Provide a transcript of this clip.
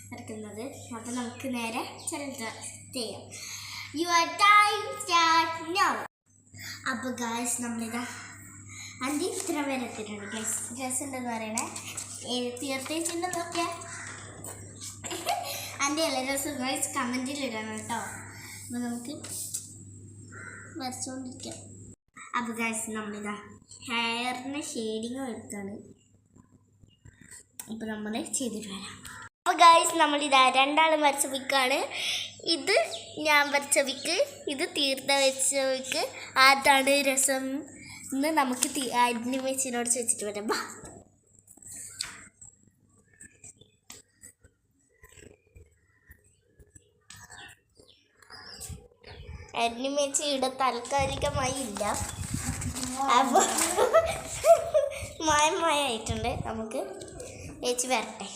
വരയ്ക്കുന്നത്. അപ്പോൾ നമുക്ക് നേരെ ചലഞ്ച് ചെയ്യാം. Your time start now. അപ്പോൾ ഗായ്സ് നമ്മളിതാ അഞ്ച് ഇത്ര വരത്തിട്ടുണ്ട് ഗൈസ്. ഡ്രസ് ഉണ്ടെന്ന് പറയണേ, തീർച്ചയായിട്ടും നോക്കിയാൽ എൻ്റെ എല്ലാ ഡ്രസ്സും ഗൈസ് കമൻറ്റിൽ ഇടണം കേട്ടോ. അപ്പോൾ നമുക്ക് വരച്ചുകൊണ്ടിരിക്കാം. അപ്പോൾ ഗൈസ് നമ്മളിതാ ഹെയറിന് ഷെയ്ഡിങ് എടുത്താണ്. ഇപ്പോൾ നമ്മൾ ചെയ്തിട്ട് വരാം. അപ്പോൾ ഗൈസ് നമ്മളിതാ രണ്ടാളും വരച്ച വിക്കാണ്. ഇത് ഞാൻ വരച്ച വിക്ക്, ഇത് തീർത്ത വെച്ച വിക്ക്. അതാണ് രസം. ഇന്ന് നമുക്ക് അനിമേച്ചിനോട് ചോദിച്ചിട്ട് വരാം. അനിമേച്ചി ഇവിടെ താൽക്കാലികമായി ഇല്ല, അപ്പോൾ മായമായിട്ടുണ്ട്. നമുക്ക് ചേച്ചി വരട്ടെ.